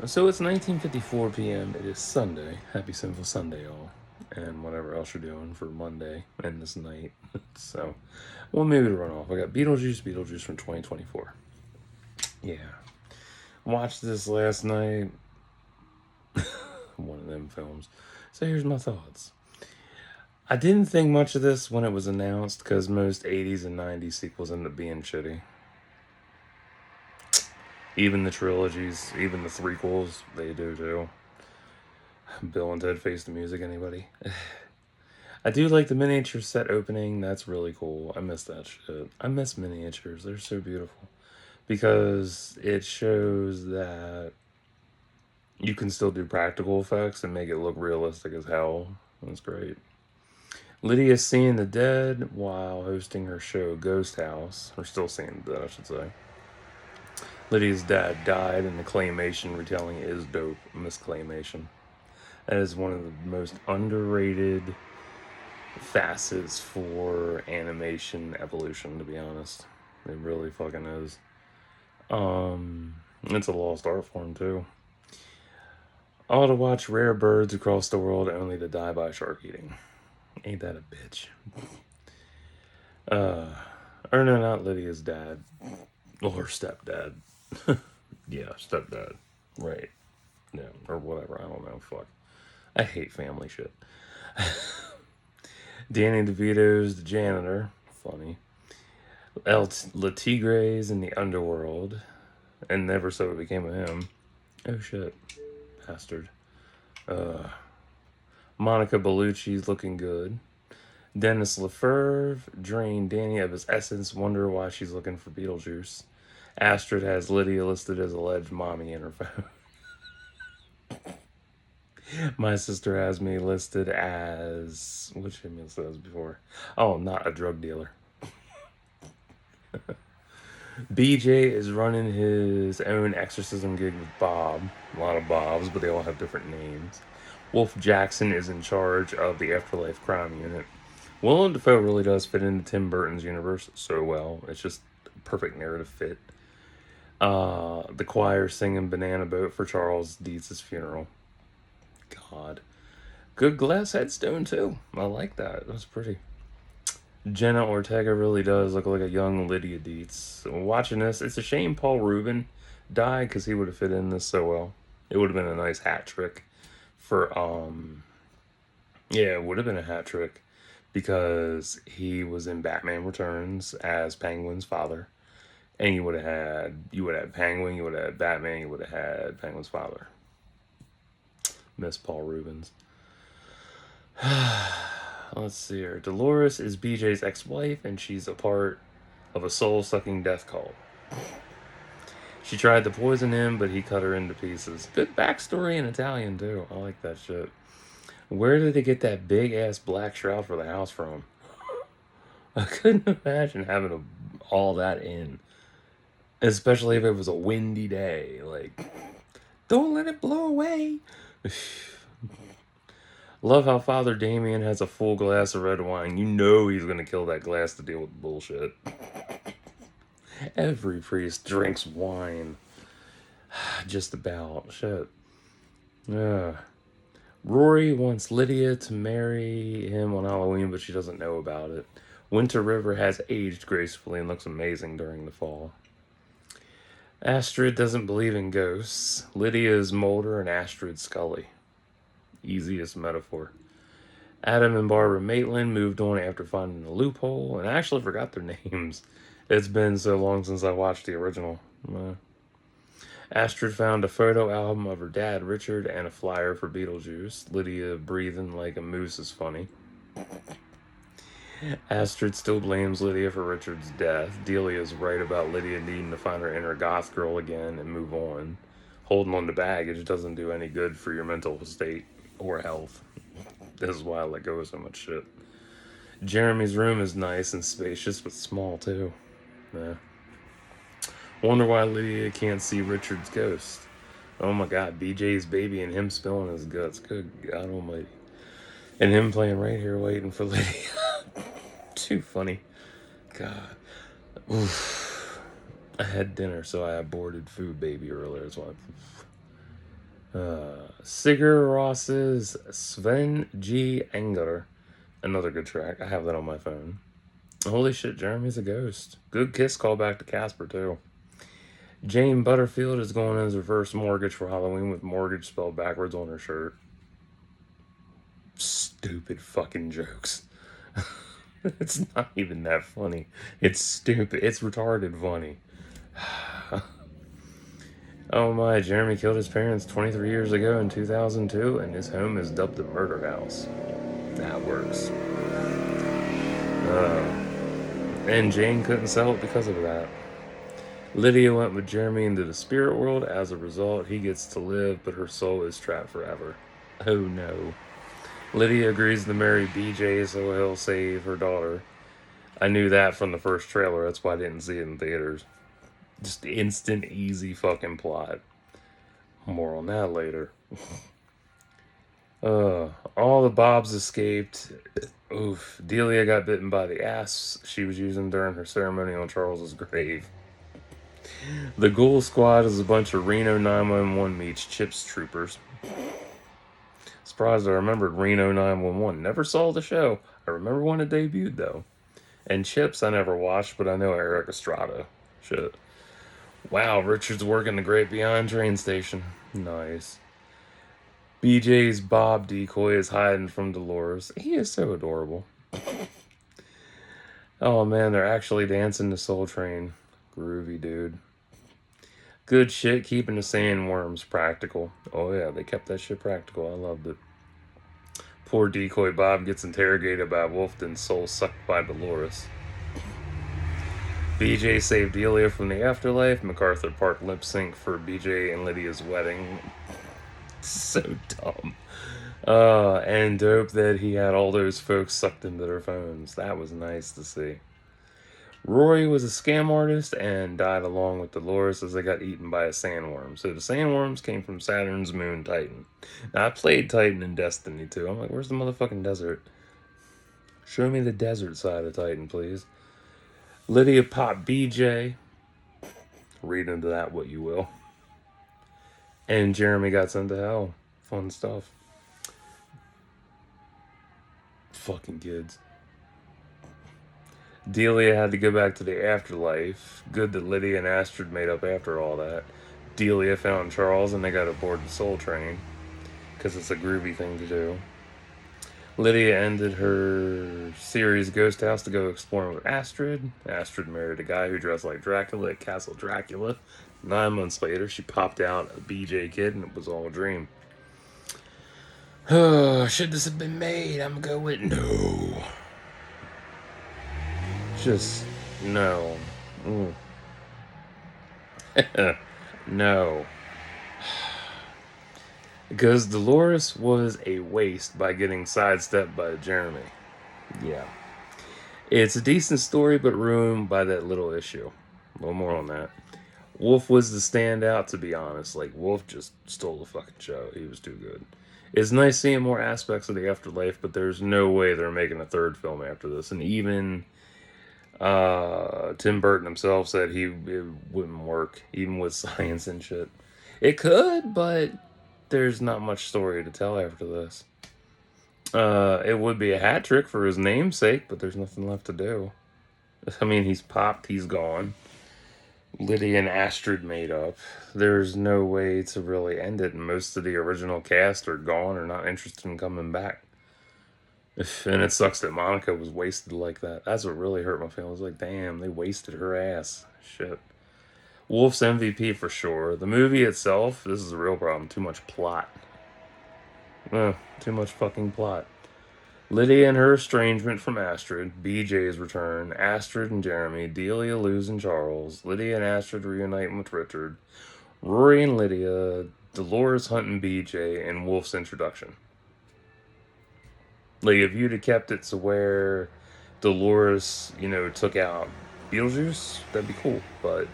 So it's 19:54 p.m. It is Sunday. Happy Sinful Sunday, y'all. And whatever else you're doing for Monday and this night. So, well, maybe to run off. I got Beetlejuice from 2024. Yeah. Watched this last night. One of them films. So here's my thoughts. I didn't think much of this when it was announced because most 80s and 90s sequels end up being shitty. Even the trilogies, even the threequels, they do too. Bill and Ted Face the Music, anybody? I do like the miniature set opening. That's really cool. I miss that shit. I miss miniatures. They're so beautiful because it shows that you can still do practical effects and make it look realistic as hell. That's great. Lydia seeing the dead while hosting her show Ghost House, or still seeing the dead, I should say. Lydia's dad died, and the claymation retelling is dope. Miss Claymation. That is one of the most underrated facets for animation evolution, to be honest. It really fucking is. It's a lost art form too. All to watch rare birds across the world only to die by shark eating. Ain't that a bitch? Or no, not Lydia's dad. Or her stepdad. Yeah, stepdad. Right. Yeah, or whatever. I don't know. Fuck. I hate family shit. Danny DeVito's the janitor. Funny. El Latigre's in the underworld. And never so it became of him. Oh shit. Bastard. Monica Bellucci's looking good. Dennis LaFerve drained Danny of his essence. Wonder why she's looking for Beetlejuice. Astrid has Lydia listed as alleged mommy in her phone. My sister has me listed as, which I listed as before. Oh, not a drug dealer. BJ is running his own exorcism gig with Bob. A lot of Bobs, but they all have different names. Wolf Jackson is in charge of the Afterlife Crime Unit. Willem Dafoe really does fit into Tim Burton's universe so well. It's just a perfect narrative fit. The choir singing Banana Boat for Charles Deeds' funeral. God. Good glass headstone, too. I like that. That's pretty. Jenna Ortega really does look like a young Lydia Dietz. Watching this, it's a shame Paul Rubin died because he would have fit in this so well. It would have been a nice hat trick for, yeah, it would have been a hat trick because he was in Batman Returns as Penguin's father. And you would have had Penguin, you would have had Batman, you would have had Penguin's father. Miss Paul Rubens. Let's see here. Dolores is BJ's ex-wife, and she's a part of a soul-sucking death cult. She tried to poison him, but he cut her into pieces. Good backstory in Italian, too. I like that shit. Where did they get that big-ass black shroud for the house from? I couldn't imagine having all that in. Especially if it was a windy day. Like, don't let it blow away. Love how Father Damien has a full glass of red wine. You know he's gonna kill that glass to deal with bullshit. Every priest drinks wine. Just about. Shit. Yeah. Rory wants Lydia to marry him on Halloween, but she doesn't know about it. Winter River has aged gracefully and looks amazing during the fall. Astrid doesn't believe in ghosts. Lydia is Mulder and Astrid Scully. Easiest metaphor. Adam and Barbara Maitland moved on after finding a loophole, and I actually forgot their names. It's been so long since I watched the original. Astrid found a photo album of her dad, Richard, and a flyer for Beetlejuice. Lydia breathing like a moose is funny. Astrid still blames Lydia for Richard's death. Delia's right about Lydia needing to find her inner goth girl again and move on. Holding on to baggage doesn't do any good for your mental state or health. This is why I let go of so much shit. Jeremy's room is nice and spacious, but small too. Yeah. Wonder why Lydia can't see Richard's ghost. Oh my god, BJ's baby and him spilling his guts. Good God almighty. And him playing right here waiting for Lydia. Too funny. God. Oof. I had dinner, so I aborted food baby earlier. That's why. Sigur Ros's Sven G. Anger. Another good track. I have that on my phone. Holy shit, Jeremy's a ghost. Good Kiss callback to Casper, too. Jane Butterfield is going as reverse mortgage for Halloween with mortgage spelled backwards on her shirt. Stupid fucking jokes. It's not even that funny. It's stupid. It's retarded funny. Oh my, Jeremy killed his parents 23 years ago in 2002, and his home is dubbed the murder house. That works. And Jane couldn't sell it because of that. Lydia went with Jeremy into the spirit world. As a result, he gets to live, but her soul is trapped forever. Oh no. Lydia agrees to marry BJ so he'll save her daughter. I knew that from the first trailer. That's why I didn't see it in theaters. Just instant, easy fucking plot. More on that later. All the Bobs escaped. Oof. Delia got bitten by the ass she was using during her ceremony on Charles's grave. The Ghoul Squad is a bunch of Reno 911 meets Chips troopers. Surprised I remembered Reno 911. Never saw the show. I remember when it debuted, though. And Chips I never watched, but I know Eric Estrada. Shit. Wow, Richard's working the Great Beyond train station. Nice. BJ's Bob decoy is hiding from Dolores. He is so adorable. Oh man, they're actually dancing to Soul Train. Groovy, dude. Good shit keeping the sandworms practical. Oh yeah, they kept that shit practical. I loved it. Poor decoy Bob gets interrogated by Wolf, then soul sucked by Dolores. BJ saved Delia from the afterlife. MacArthur Park lip sync for BJ and Lydia's wedding. So dumb. And dope that he had all those folks sucked into their phones. That was nice to see. Rory was a scam artist and died along with Dolores as they got eaten by a sandworm. So the sandworms came from Saturn's moon Titan. Now I played Titan in Destiny 2. I'm like, where's the motherfucking desert? Show me the desert side of Titan, please. Lydia popped BJ. Read into that what you will. And Jeremy got sent to hell. Fun stuff. Fucking kids. Delia had to go back to the afterlife. Good that Lydia and Astrid made up after all that. Delia found Charles and they got aboard the Soul Train. Because it's a groovy thing to do. Lydia ended her series Ghost House to go exploring with Astrid. Astrid married a guy who dressed like Dracula at Castle Dracula. 9 months later, she popped out a BJ kid and it was all a dream. Oh, should this have been made? I'm gonna go with no. Just no. No. Because Dolores was a waste by getting sidestepped by Jeremy. Yeah. It's a decent story, but ruined by that little issue. A little more on that. Wolf was the standout, to be honest. Like, Wolf just stole the fucking show. He was too good. It's nice seeing more aspects of the afterlife, but there's no way they're making a third film after this. And even Tim Burton himself said it wouldn't work, even with science and shit. It could, but there's not much story to tell after this. It would be a hat trick for his namesake, but there's nothing left to do. I mean, he's popped, he's gone. Lydia and Astrid made up. There's no way to really end it, and most of the original cast are gone or not interested in coming back. And it sucks that Monica was wasted like that. That's what really hurt my feelings. Like, damn, they wasted her ass. Shit. Wolf's MVP for sure. The movie itself, this is a real problem. Too much plot. Too much fucking plot. Lydia and her estrangement from Astrid, BJ's return, Astrid and Jeremy, Delia losing Charles, Lydia and Astrid reuniting with Richard, Rory and Lydia, Dolores hunting BJ, and Wolf's introduction. Like, if you'd have kept it to where Dolores, took out Beetlejuice, that'd be cool, but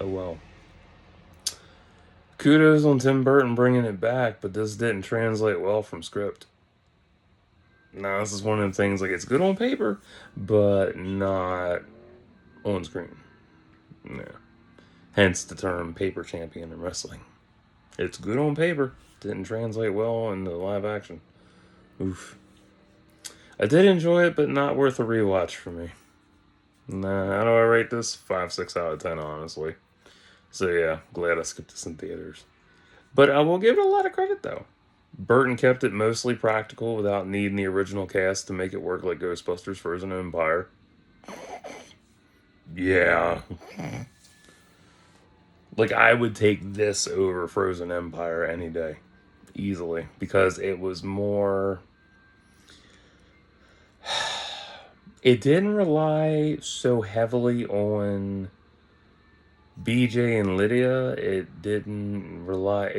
oh well. Kudos on Tim Burton bringing it back, but this didn't translate well from script. Now, this is one of the things, like, it's good on paper, but not on screen. Yeah. Hence the term paper champion in wrestling. It's good on paper. Didn't translate well into live action. Oof. I did enjoy it, but not worth a rewatch for me. Nah, how do I rate this? 5, 6 out of 10, honestly. So yeah, glad I skipped this in theaters. But I will give it a lot of credit though. Burton kept it mostly practical without needing the original cast to make it work like Ghostbusters Frozen Empire. Yeah. Like, I would take this over Frozen Empire any day. Easily. Because it was more. It didn't rely so heavily on BJ and Lydia. It didn't rely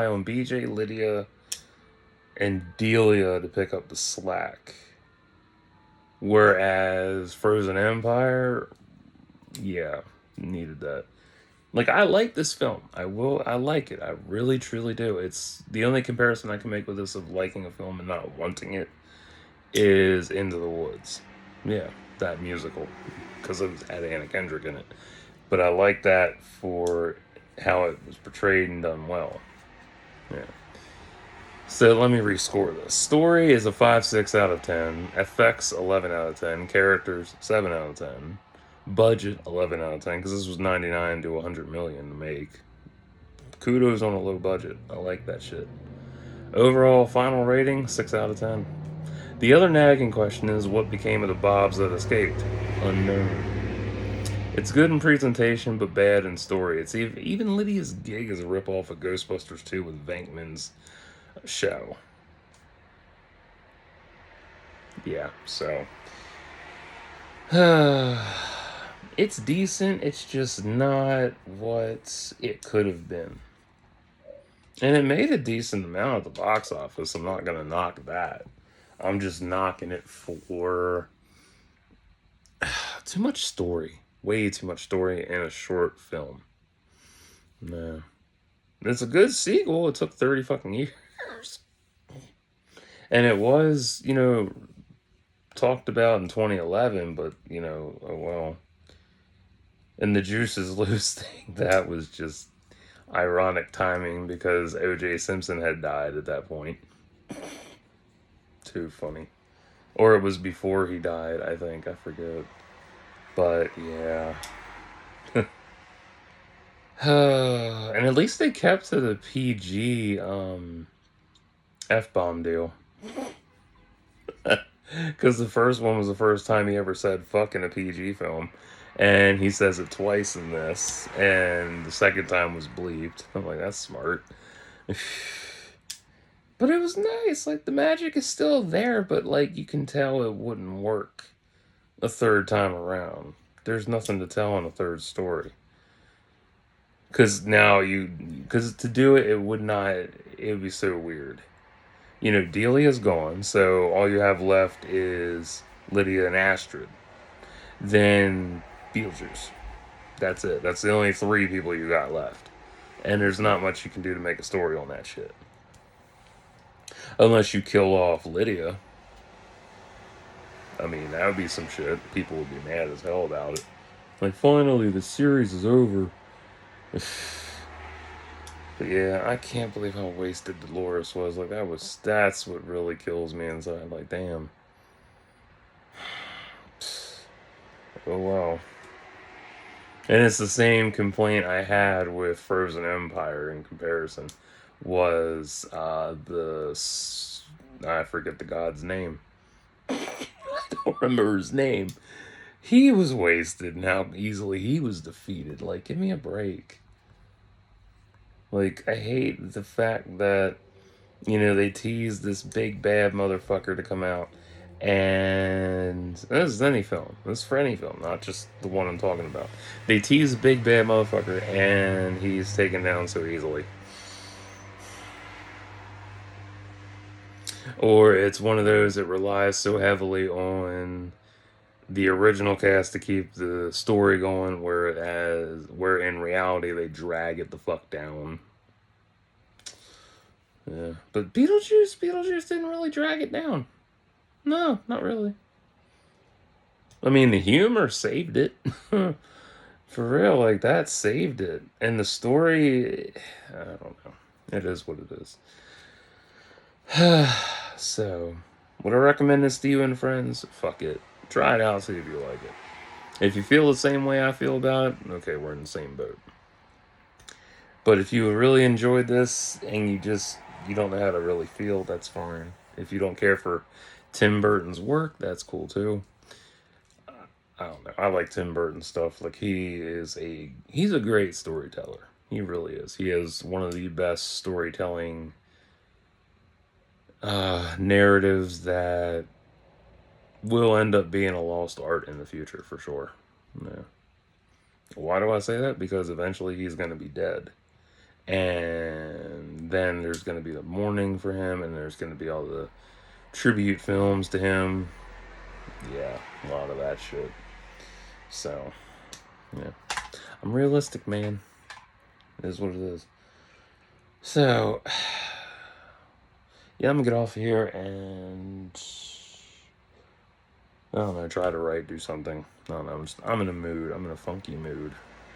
on BJ, Lydia, and Delia to pick up the slack. Whereas Frozen Empire, yeah, needed that. Like, I like this film. I like it. I really truly do. It's the only comparison I can make with this of liking a film and not wanting it is Into the Woods. Yeah, that musical because it had Anna Kendrick in it. But I like that for how it was portrayed and done well. Yeah. So let me rescore this. Story is a 5, 6 out of 10. Effects 11 out of 10. Characters 7 out of 10. Budget 11 out of 10 because this was 99 to 100 million to make. Kudos on a low budget. I like that shit. Overall final rating 6 out of 10. The other nagging question is what became of the Bobs that escaped? Unknown. It's good in presentation, but bad in story. It's even Lydia's gig is a ripoff of Ghostbusters 2 with Venkman's show. Yeah, so it's decent. It's just not what it could have been. And it made a decent amount at the box office. I'm not gonna knock that. I'm just knocking it for too much story. Way too much story in a short film. No. It's a good sequel. It took 30 fucking years. And it was, talked about in 2011, but, oh well. And the Juice is Loose thing, that was just ironic timing because O.J. Simpson had died at that point. Too funny. Or it was before he died, I think. I forget. But, yeah. And at least they kept to the PG F-bomb deal. Because the first one was the first time he ever said fuck in a PG film. And he says it twice in this. And the second time was bleeped. I'm like, that's smart. But it was nice. Like, the magic is still there, but, like, you can tell it wouldn't work a third time around. There's nothing to tell in a third story. Because because to do it, it would not, it would be so weird. Delia's gone, so all you have left is Lydia and Astrid. Then Beetlejuice. That's it. That's the only 3 people you got left. And there's not much you can do to make a story on that shit. Unless you kill off Lydia. I mean, that would be some shit. People would be mad as hell about it. Like, finally, the series is over. But yeah, I can't believe how wasted Dolores was. Like, that's what really kills me inside. Like, damn. Oh, wow. And it's the same complaint I had with Frozen Empire in comparison. Was I forget the god's name. I don't remember his name. He was wasted and how easily he was defeated. Like, give me a break. Like, I hate the fact that, they teased this big bad motherfucker to come out. And this is any film. This is for any film, not just the one I'm talking about. They tease a big bad motherfucker and he's taken down so easily. Or it's one of those that relies so heavily on the original cast to keep the story going, where in reality they drag it the fuck down. Yeah, but Beetlejuice didn't really drag it down. No, not really. I mean, the humor saved it. For real, like, that saved it. And the story, I don't know. It is what it is. So, would I recommend this to you and friends? Fuck it. Try it out, see if you like it. If you feel the same way I feel about it, okay, we're in the same boat. But if you really enjoyed this and you don't know how to really feel, that's fine. If you don't care for Tim Burton's work, that's cool too. I don't know. I like Tim Burton stuff. Like he's a great storyteller. He really is. He has one of the best storytelling narratives that will end up being a lost art in the future for sure. Yeah. Why do I say that? Because eventually he's going to be dead. And then there's going to be the mourning for him, and there's going to be all the tribute films to him. Yeah, a lot of that shit. So, yeah. I'm realistic, man. It is what it is. So, yeah, I'm gonna get off here and I don't know, try to write, do something. I don't know. I'm in a mood. I'm in a funky mood,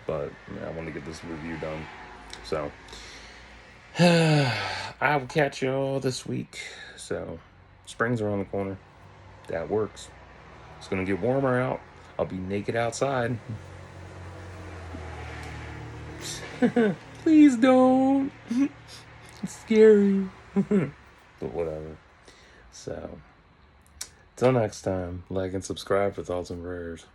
but yeah, I want to get this review done. So, I will catch you all this week. So, spring's around the corner. That works. It's gonna get warmer out. I'll be naked outside. Please don't. It's scary. But whatever. So, till next time, like and subscribe for thoughts and prayers.